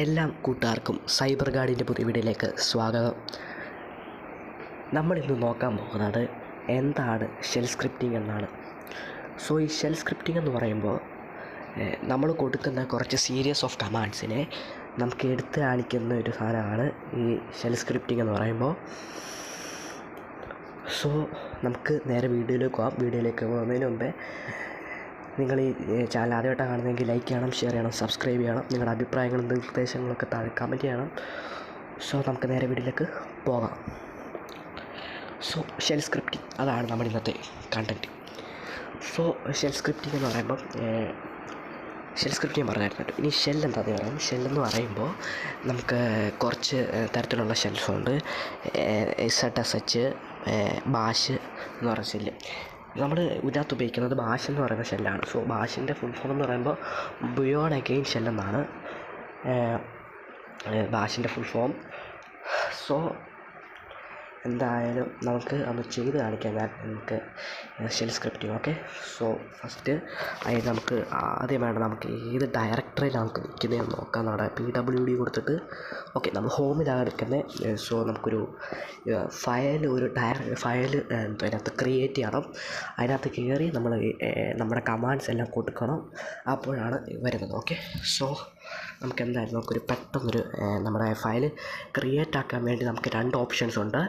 എല്ലാ കൂട്ടുകാർക്കും സൈബർ ഗാർഡിൻ്റെ പുതിയ വീഡിയോയിലേക്ക് സ്വാഗതം. നമ്മളിന്ന് നോക്കാൻ പോകുന്നത് എന്താണ് ഷെൽ സ്ക്രിപ്റ്റിംഗ് എന്നാണ്. സോ ഈ ഷെൽ സ്ക്രിപ്റ്റിംഗ് എന്ന് പറയുമ്പോൾ നമ്മൾ കൊടുക്കുന്ന കുറച്ച് സീരീസ് ഓഫ് കമാൻഡ്സിനെ നമുക്ക് എടുത്ത് കാണിക്കുന്ന ഒരു സാധനമാണ് ഈ ഷെൽ സ്ക്രിപ്റ്റിംഗ് എന്ന് പറയുമ്പോൾ. സോ നമുക്ക് നേരെ വീഡിയോയിലേക്ക് പോകാം. വീഡിയോയിലേക്ക് പോകുന്നതിന് മുമ്പേ നിങ്ങൾ ഈ ചാനൽ ആദ്യമായിട്ടാണ് കാണുന്നതെങ്കിൽ ലൈക്ക് ചെയ്യണം, ഷെയർ ചെയ്യണം, സബ്സ്ക്രൈബ് ചെയ്യണം. നിങ്ങളുടെ അഭിപ്രായങ്ങളും നിർദ്ദേശങ്ങളൊക്കെ താഴെ കമൻറ്റ് ചെയ്യണം. സോ നമുക്ക് നേരെ വീഡിയോയിലേക്ക് പോകാം. സോ ഷെൽ സ്ക്രിപ്റ്റിംഗ് അതാണ് നമ്മുടെ ഇന്നത്തെ കണ്ടൻറ്റ്. സോ ഷെൽ സ്ക്രിപ്റ്റിംഗ് എന്ന് പറയുമ്പം ഷെൽ സ്ക്രിപ്റ്റിംഗ് പറഞ്ഞായിരുന്നു. ഇനി ഷെൽ എന്താണെന്ന് പറയാം. ഷെല്ലെന്ന് പറയുമ്പോൾ നമുക്ക് കുറച്ച് തരത്തിലുള്ള ഷെൽസുണ്ട്. ZSH, ബാഷ് എന്ന് പറഞ്ഞ ഷെല്ല്. നമ്മൾ ഇതിനകത്ത് ഉപയോഗിക്കുന്നത് ബാഷ് എന്ന് പറയുന്ന ഷെല്ലാണ്. സോ ബാഷിൻ്റെ ഫുൾ ഫോം എന്ന് പറയുമ്പോൾ ബിയോണ്ട് അഗെയിൻ ഷെൽ എന്നാണ് ബാഷിൻ്റെ ഫുൾ ഫോം. സോ എന്തായാലും നമുക്ക് ഒന്ന് ചെയ്ത് കാണിക്കാം നമുക്ക് shell scripting. Okay, so first അതിന് നമുക്ക് ആദ്യം വേണ്ട നമുക്ക് ഏത് ഡയറക്ടറിയിലാണ് നമുക്ക് നിൽക്കുന്നതെന്ന് നോക്കാം. നമ്മുടെ PWD കൊടുത്തിട്ട് ഓക്കെ നമ്മൾ ഹോമിലാണ് എടുക്കുന്നത്. സോ നമുക്കൊരു ഫയൽ അതിനകത്ത് ക്രിയേറ്റ് ചെയ്യണം. അതിനകത്ത് കയറി നമ്മൾ നമ്മുടെ കമാൻഡ്സ് എല്ലാം കൊടുക്കണം. അപ്പോഴാണ് വരുന്നത്. ഓക്കെ, സോ നമുക്ക് എന്തായാലും നമുക്കൊരു പെട്ടെന്നൊരു നമ്മുടെ ഫയൽ ക്രിയേറ്റ് ആക്കാൻ വേണ്ടി നമുക്ക് രണ്ട് ഓപ്ഷൻസ് ഉണ്ട്,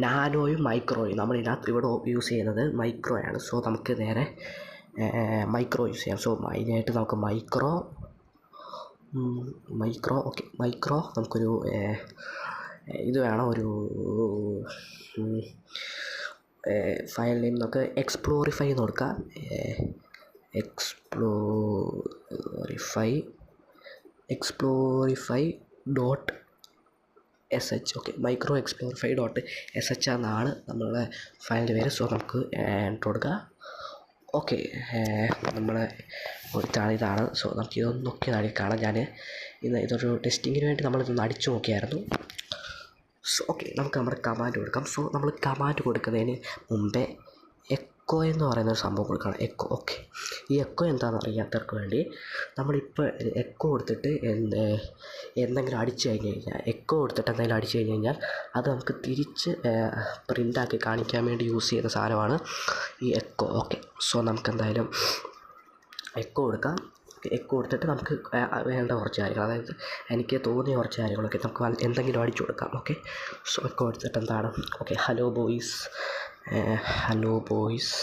നാനോയും മൈക്രോയും. നമ്മൾ ഇതിനകത്ത് ഇവിടെ യൂസ് ചെയ്യുന്നത് മൈക്രോയാണ്. സോ നമുക്ക് നേരെ മൈക്രോ യൂസ് ചെയ്യാം. സോ അതിനായിട്ട് നമുക്ക് മൈക്രോ ഓക്കെ മൈക്രോ നമുക്കൊരു ഇത് വേണം, ഒരു ഫയൽ നെയിം നമുക്ക് എക്സ്പ്ലോറിഫൈ എന്ന് കൊടുക്കാം. Explorify dot SH. Okay, micro explorify dot SH എന്നാണ് നമ്മളുടെ ഫയലിൻ്റെ പേര്. സോ നമുക്ക് എൻ്റർ കൊടുക്കുക. ഓക്കെ, നമ്മൾ കൊടുത്താണ് ഇതാണ്. സോ നമുക്ക് ഇതൊന്നൊക്കെ കാണാം. ഞാൻ ഇതൊരു ടെസ്റ്റിങ്ങിന് വേണ്ടി നമ്മളിതൊന്ന് അടിച്ചു നോക്കിയായിരുന്നു. സോ ഓക്കെ, നമുക്ക് നമ്മുടെ കമാൻഡ് കൊടുക്കാം. സോ നമ്മൾ കമാൻഡ് കൊടുക്കുന്നതിന് മുമ്പേ എക്കോ എന്ന് പറയുന്നൊരു സംഭവം കൊടുക്കണം. എക്കോ. ഓക്കെ, ഈ എക്കോ എന്താണെന്ന് അറിയാത്തവർക്ക് വേണ്ടി നമ്മളിപ്പോൾ എക്കോ കൊടുത്തിട്ട് എന്തെങ്കിലും അടിച്ചു കഴിഞ്ഞ് കഴിഞ്ഞാൽ, എക്കോ കൊടുത്തിട്ട് എന്തെങ്കിലും അടിച്ചു കഴിഞ്ഞ് കഴിഞ്ഞാൽ അത് നമുക്ക് തിരിച്ച് പ്രിൻ്റാക്കി കാണിക്കാൻ വേണ്ടി യൂസ് ചെയ്യുന്ന സാധനമാണ് ഈ എക്കോ. ഓക്കെ, സോ നമുക്ക് എന്തായാലും എക്കോ കൊടുക്കാം. എക്കോ കൊടുത്തിട്ട് നമുക്ക് വേണ്ട കുറച്ച് കാര്യങ്ങൾ, അതായത് എനിക്ക് തോന്നിയ കുറച്ച് കാര്യങ്ങളൊക്കെ നമുക്ക് എന്തെങ്കിലും അടിച്ചു കൊടുക്കാം. ഓക്കെ, സോ എക്കോ കൊടുത്തിട്ട് എന്താണ്, okay hello boys, hello boys